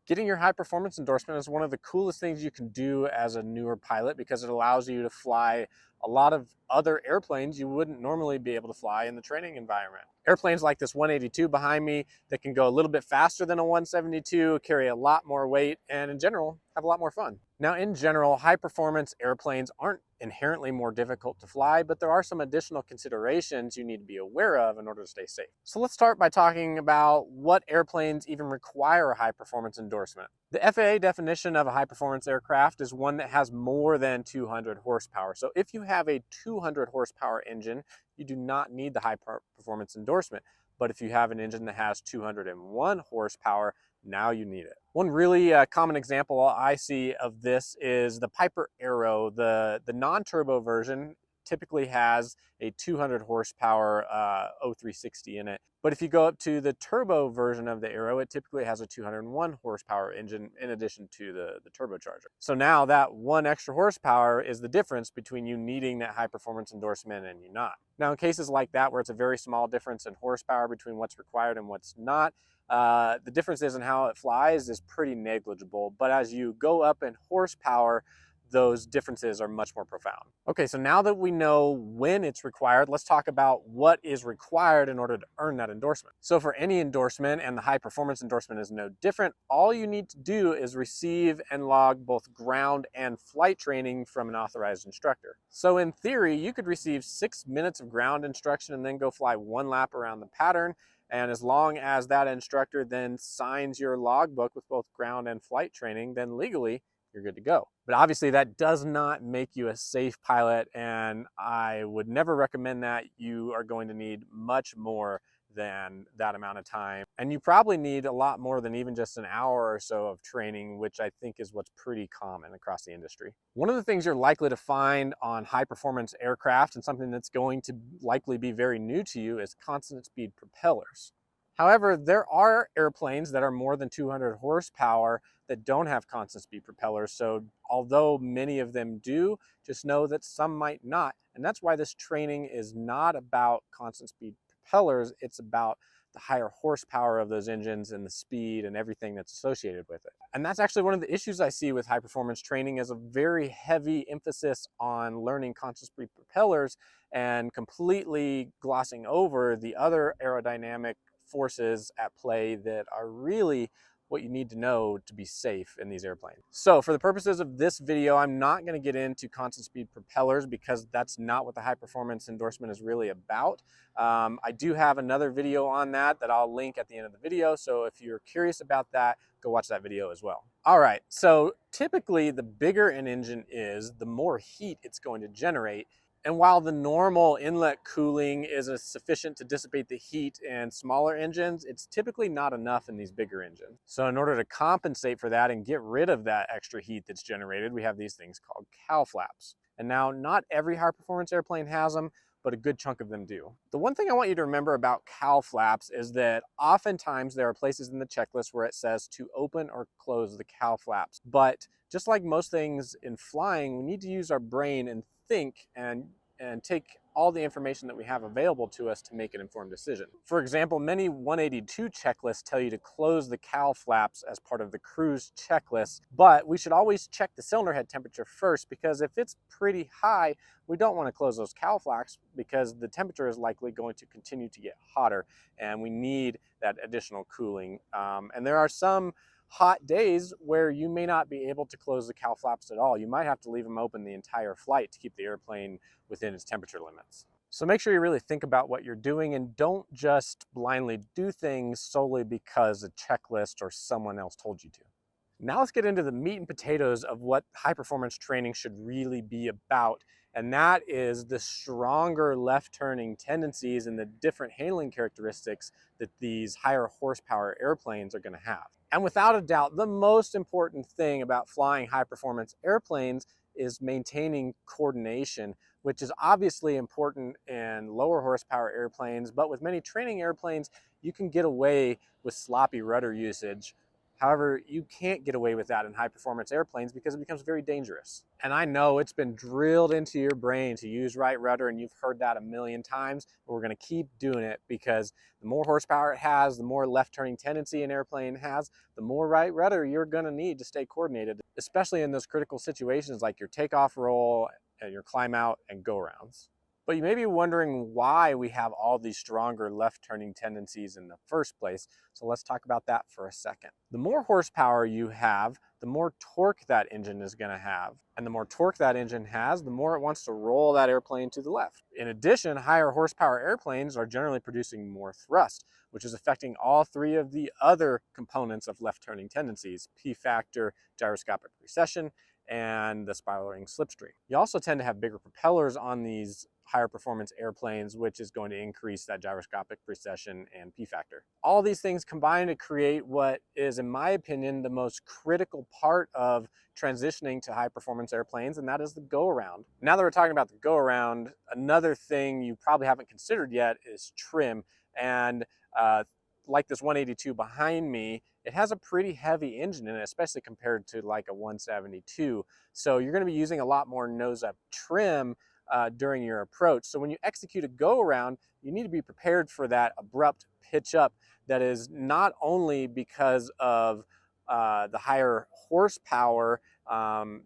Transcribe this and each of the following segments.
Getting your high performance endorsement is one of the coolest things you can do as a newer pilot because it allows you to fly a lot of other airplanes you wouldn't normally be able to fly in the training environment. Airplanes like this 182 behind me that can go a little bit faster than a 172, carry a lot more weight, and in general, have a lot more fun. Now, in general, high performance airplanes aren't inherently more difficult to fly, but there are some additional considerations you need to be aware of in order to stay safe. So let's start by talking about what airplanes even require a high performance endorsement. The FAA definition of a high performance aircraft is one that has more than 200 horsepower. So if you have a 200 horsepower engine, you do not need the high performance endorsement. But if you have an engine that has 201 horsepower, now you need it. One really common example I see of this is the Piper Arrow. The non-turbo version typically has a 200 horsepower O360 in it. But if you go up to the turbo version of the Arrow, it typically has a 201 horsepower engine in addition to the turbocharger. So now that one extra horsepower is the difference between you needing that high performance endorsement and you not. Now in cases like that where it's a very small difference in horsepower between what's required and what's not, the differences in how it flies is pretty negligible. But as you go up in horsepower, those differences are much more profound. Okay, so now that we know when it's required, let's talk about what is required in order to earn that endorsement. So for any endorsement, and the high performance endorsement is no different, all you need to do is receive and log both ground and flight training from an authorized instructor. So in theory, you could receive 6 minutes of ground instruction and then go fly one lap around the pattern. And as long as that instructor then signs your logbook with both ground and flight training, then legally you're good to go. But obviously that does not make you a safe pilot, and I would never recommend that. You are going to need much more than that amount of time. And you probably need a lot more than even just an hour or so of training, which I think is what's pretty common across the industry. One of the things you're likely to find on high performance aircraft, and something that's going to likely be very new to you, is constant speed propellers. However, there are airplanes that are more than 200 horsepower that don't have constant speed propellers. So although many of them do, just know that some might not. And that's why this training is not about constant speed propellers. It's about the higher horsepower of those engines and the speed and everything that's associated with it. And that's actually one of the issues I see with high performance training, is a very heavy emphasis on learning constant speed propellers and completely glossing over the other aerodynamic forces at play that are really what you need to know to be safe in these airplanes. So for the purposes of this video, I'm not going to get into constant speed propellers because that's not what the high performance endorsement is really about. I do have another video on that I'll link at the end of the video. So if you're curious about that, go watch that video as well. All right, so typically the bigger an engine is, the more heat it's going to generate. And while the normal inlet cooling is sufficient to dissipate the heat in smaller engines, it's typically not enough in these bigger engines. So in order to compensate for that and get rid of that extra heat that's generated, we have these things called cowl flaps. And now not every high performance airplane has them, but a good chunk of them do. The one thing I want you to remember about cowl flaps is that oftentimes there are places in the checklist where it says to open or close the cowl flaps. But just like most things in flying, we need to use our brain and think and take all the information that we have available to us to make an informed decision. For example, many 182 checklists tell you to close the cowl flaps as part of the cruise checklist, but we should always check the cylinder head temperature first, because if it's pretty high, we don't want to close those cowl flaps because the temperature is likely going to continue to get hotter and we need that additional cooling. And there are some hot days where you may not be able to close the cowl flaps at all. You might have to leave them open the entire flight to keep the airplane within its temperature limits. So make sure you really think about what you're doing and don't just blindly do things solely because a checklist or someone else told you to. Now let's get into the meat and potatoes of what high performance training should really be about. And that is the stronger left turning tendencies and the different handling characteristics that these higher horsepower airplanes are going to have. And without a doubt, the most important thing about flying high performance airplanes is maintaining coordination, which is obviously important in lower horsepower airplanes, but with many training airplanes, you can get away with sloppy rudder usage. However, you can't get away with that in high performance airplanes because it becomes very dangerous. And I know it's been drilled into your brain to use right rudder, and you've heard that a million times, but we're gonna keep doing it because the more horsepower it has, the more left turning tendency an airplane has, the more right rudder you're gonna need to stay coordinated, especially in those critical situations like your takeoff roll, and your climb out and go rounds. But you may be wondering why we have all these stronger left turning tendencies in the first place. So let's talk about that for a second. The more horsepower you have, the more torque that engine is going to have. And the more torque that engine has, the more it wants to roll that airplane to the left. In addition, higher horsepower airplanes are generally producing more thrust, which is affecting all three of the other components of left turning tendencies: P factor, gyroscopic precession, and the spiraling slipstream. You also tend to have bigger propellers on these higher performance airplanes, which is going to increase that gyroscopic precession and P factor. All these things combine to create what is, in my opinion, the most critical part of transitioning to high performance airplanes, and that is the go around. Now that we're talking about the go around, another thing you probably haven't considered yet is trim. And like this 182 behind me, it has a pretty heavy engine in it, especially compared to like a 172. So you're going to be using a lot more nose up trim during your approach. So when you execute a go around, you need to be prepared for that abrupt pitch up that is not only because of the higher horsepower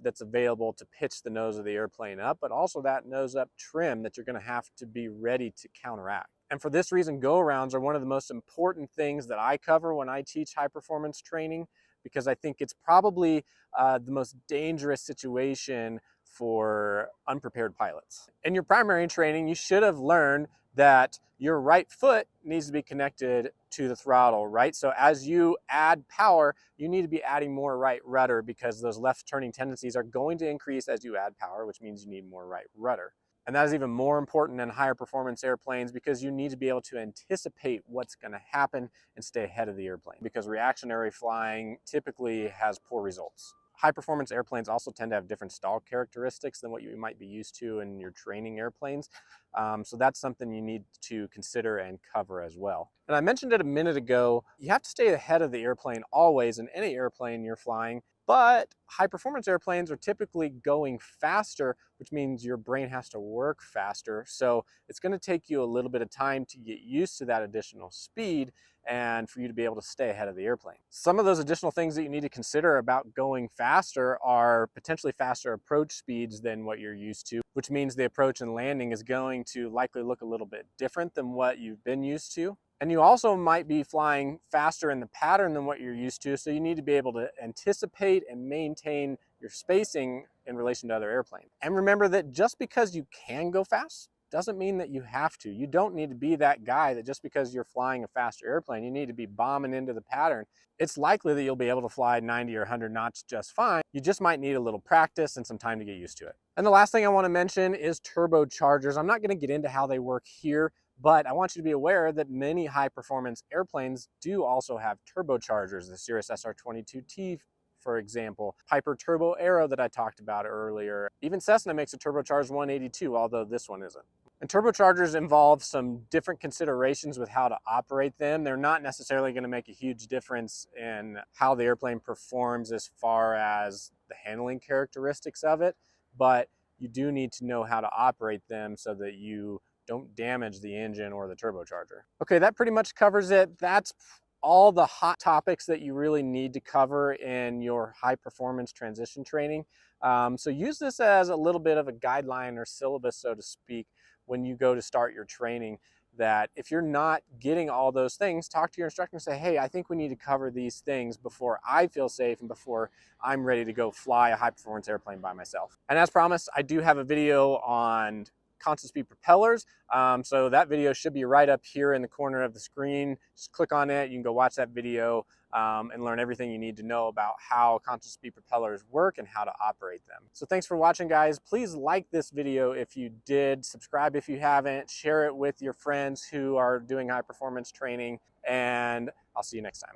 that's available to pitch the nose of the airplane up, but also that nose up trim that you're going to have to be ready to counteract. And for this reason, go-arounds are one of the most important things that I cover when I teach high performance training, because I think it's probably the most dangerous situation for unprepared pilots. In your primary training, you should have learned that your right foot needs to be connected to the throttle, right? So as you add power, you need to be adding more right rudder because those left turning tendencies are going to increase as you add power, which means you need more right rudder. And that is even more important in higher performance airplanes because you need to be able to anticipate what's going to happen and stay ahead of the airplane, because reactionary flying typically has poor results. High performance airplanes also tend to have different stall characteristics than what you might be used to in your training airplanes. So that's something you need to consider and cover as well. And I mentioned it a minute ago, you have to stay ahead of the airplane always in any airplane you're flying. But high performance airplanes are typically going faster, which means your brain has to work faster. So it's going to take you a little bit of time to get used to that additional speed and for you to be able to stay ahead of the airplane. Some of those additional things that you need to consider about going faster are potentially faster approach speeds than what you're used to, which means the approach and landing is going to likely look a little bit different than what you've been used to. And you also might be flying faster in the pattern than what you're used to, so you need to be able to anticipate and maintain your spacing in relation to other airplanes. And remember that just because you can go fast doesn't mean that you have to. You don't need to be that guy that just because you're flying a faster airplane, you need to be bombing into the pattern. It's likely that you'll be able to fly 90 or 100 knots just fine. You just might need a little practice and some time to get used to it. And the last thing I want to mention is turbochargers. I'm not going to get into how they work here, but I want you to be aware that many high performance airplanes do also have turbochargers. The Cirrus SR22s, for example, Piper Turbo Aero that I talked about earlier. Even Cessna makes a turbocharged 182, although this one isn't. And turbochargers involve some different considerations with how to operate them. They're not necessarily going to make a huge difference in how the airplane performs as far as the handling characteristics of it, but you do need to know how to operate them so that you don't damage the engine or the turbocharger. Okay, that pretty much covers it. That's all the hot topics that you really need to cover in your high performance transition training. So use this as a little bit of a guideline or syllabus, so to speak, when you go to start your training, that if you're not getting all those things, talk to your instructor and say, hey, I think we need to cover these things before I feel safe and before I'm ready to go fly a high performance airplane by myself. And as promised, I do have a video on constant speed propellers. So that video should be right up here in the corner of the screen. Just click on it. You can go watch that video and learn everything you need to know about how constant speed propellers work and how to operate them. So thanks for watching, guys. Please like this video if you did, subscribe if you haven't, share it with your friends who are doing high performance training, and I'll see you next time.